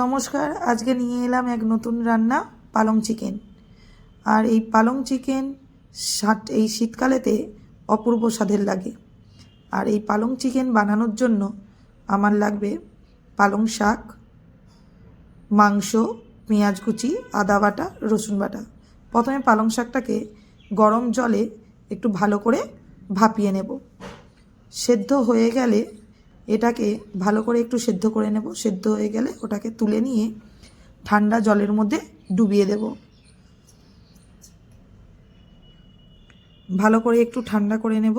নমস্কার, আজকে নিয়ে এলাম এক নতুন রান্না, পালং চিকেন। আর এই পালং চিকেন এই শীতকালেতে অপূর্ব স্বাদের লাগে। আর এই পালং চিকেন বানানোর জন্য আমার লাগবে পালং শাক, মাংস, পেঁয়াজ কুচি, আদা বাটা, রসুন বাটা। প্রথমে পালং শাকটাকে গরম জলে একটু ভালো করে ভাপিয়ে নেব। সেদ্ধ হয়ে গেলে এটাকে ভালো করে একটু সেদ্ধ করে নেব। সেদ্ধ হয়ে গেলে ওটাকে তুলে নিয়ে ঠান্ডা জলের মধ্যে ডুবিয়ে দেব। ভালো করে একটু ঠান্ডা করে নেব।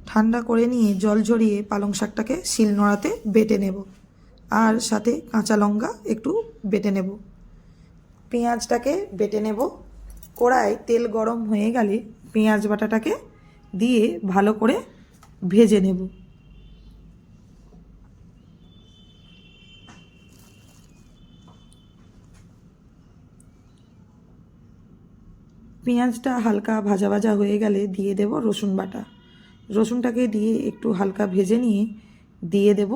ঠান্ডা করে নিয়ে জল ঝরিয়ে পালং শাকটাকে শিলনোড়াতে বেটে নেব। আর সাথে কাঁচা লঙ্কা একটু বেটে নেব। পেঁয়াজটাকে বেটে নেব। কড়ায় তেল গরম হয়ে গেলে পেঁয়াজ বাটাটাকে দিয়ে ভালো করে ভেজে নেব। পেঁয়াজটা হালকা ভাজা ভাজা হয়ে গেলে দিয়ে দেব রসুন বাটা। রসুনটাকে দিয়ে একটু হালকা ভেজে নিয়ে দিয়ে দেব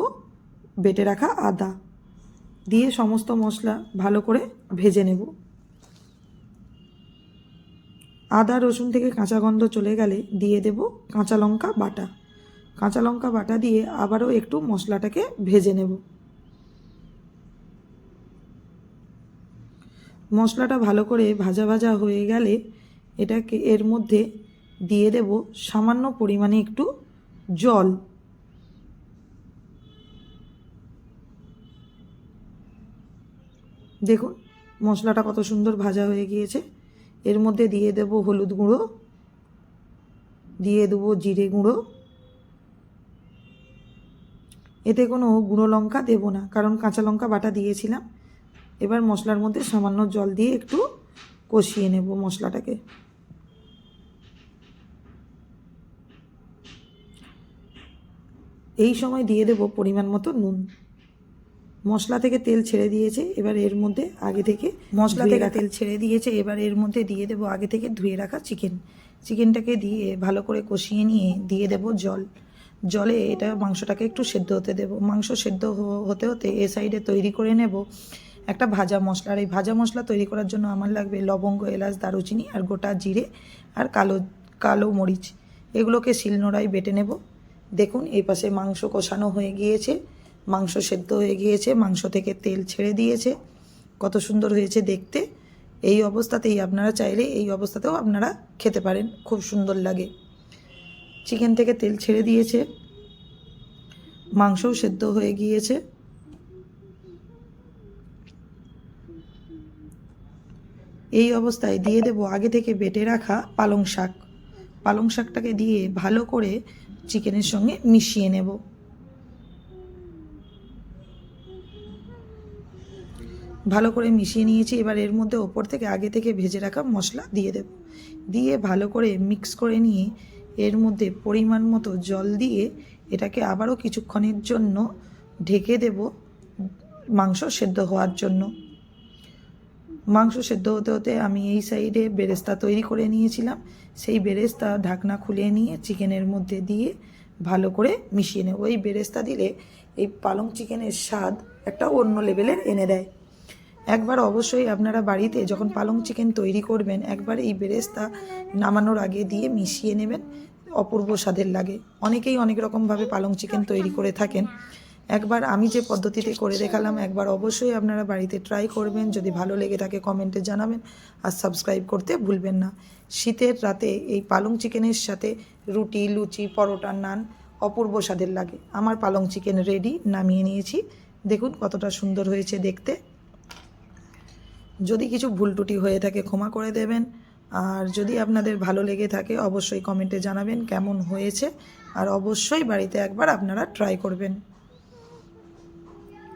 বেটে রাখা আদা। দিয়ে সমস্ত মশলা ভালো করে ভেজে নেব। আদা রসুন থেকে কাঁচা গন্ধ চলে গেলে দিয়ে দেব কাঁচা লঙ্কা বাটা। কাঁচা লঙ্কা বাটা দিয়ে আবারও একটু মশলাটাকে ভেজে নেব। মশলাটা ভালো করে ভাজা ভাজা হয়ে গেলে এটাকে এর মধ্যে দিয়ে দেব সামান্য পরিমাণে একটু জল। দেখুন মশলাটা কত সুন্দর ভাজা হয়ে গিয়েছে। এর মধ্যে দিয়ে দেব হলুদ গুঁড়ো, দিয়ে দেবো জিরে গুঁড়ো। এতে কোনো গুঁড়ো লঙ্কা দেব না, কারণ কাঁচা লঙ্কা বাটা দিয়েছিলাম। এবার মশলার মধ্যে সামান্য জল দিয়ে একটু কষিয়ে নেব মশলাটাকে। এই সময় দিয়ে দেব পরিমাণ মতো নুন। মশলা থেকে তেল ছেড়ে দিয়েছে, এবার এর মধ্যে আগে থেকে দিয়ে দেব আগে থেকে ধুয়ে রাখা চিকেনটাকে দিয়ে ভালো করে কষিয়ে নিয়ে দিয়ে দেব জল। জলে এটা মাংসটাকে একটু সেদ্ধ হতে দেব। মাংস সেদ্ধ হতে হতে এ সাইডে তৈরি করে নেব একটা ভাজা মশলা। আর এই ভাজা মশলা তৈরি করার জন্য আমার লাগবে লবঙ্গ, এলাচ, দারুচিনি আর গোটা জিরে আর কালো মরিচ। এগুলোকে শিলনোড়ায় বেটে নেব। দেখুন এই পাশে মাংস কষানো হয়ে গিয়েছে, মাংস সেদ্ধ হয়ে গিয়েছে, মাংস থেকে তেল ছেড়ে দিয়েছে, কত সুন্দর হয়েছে দেখতে। এই অবস্থাতেই আপনারা চাইলে এই অবস্থাতেও আপনারা খেতে পারেন, খুব সুন্দর লাগে। চিকেন থেকে তেল ছেড়ে দিয়েছে, মাংসও সেদ্ধ হয়ে গিয়েছে। এই অবস্থায় দিয়ে দেব আগে থেকে বেটে রাখা পালং শাক। পালং শাকটাকে দিয়ে ভালো করে চিকেনের সঙ্গে মিশিয়ে নেব। ভালো করে মিশিয়ে নিয়েছি। এবার এর মধ্যে ওপর থেকে আগে থেকে ভেজে রাখা মশলা দিয়ে দেব। দিয়ে ভালো করে মিক্স করে নিয়ে এর মধ্যে পরিমাণ মতো জল দিয়ে এটাকে আবারও কিছুক্ষণের জন্য ঢেকে দেব মাংস সেদ্ধ হওয়ার জন্য। মাংস সেদ্ধ হতে হতে আমি এই সাইডে বেরেস্তা তৈরি করে নিয়েছিলাম। সেই বেরেস্তা ঢাকনা খুলে নিয়ে চিকেনের মধ্যে দিয়ে ভালো করে মিশিয়ে নেব। এই বেরেস্তা দিলে এই পালং চিকেনের স্বাদ একটা অন্য লেভেলের এনে দেয়। একবার অবশ্যই আপনারা বাড়িতে যখন পালং চিকেন তৈরি করবেন একবার এই বেরেস্তা নামানোর আগে দিয়ে মিশিয়ে নেবেন, অপূর্ব স্বাদের লাগে। অনেকেই অনেক রকমভাবে পালং চিকেন তৈরি করে থাকেন। একবার আমি যে পদ্ধতিতে করে দেখালাম একবার অবশ্যই আপনারা বাড়িতে ট্রাই করবেন। যদি ভালো লেগে থাকে কমেন্টে জানাবেন আর সাবস্ক্রাইব করতে ভুলবেন না। শীতের রাতে এই পালং চিকেনের সাথে রুটি, লুচি, পরোটা, নান অপূর্ব স্বাদের লাগে। আমার পালং চিকেন রেডি, নামিয়ে নিয়েছি। দেখুন কতটা সুন্দর হয়েছে দেখতে। যদি কিছু ভুল ত্রুটি হয়ে থাকে ক্ষমা করে দেবেন। আর যদি আপনাদের ভালো লেগে থাকে অবশ্যই কমেন্টে জানাবেন কেমন হয়েছে। আর অবশ্যই বাড়িতে একবার আপনারা ট্রাই করবেন।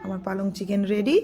আমার পালং চিকেন রেডি।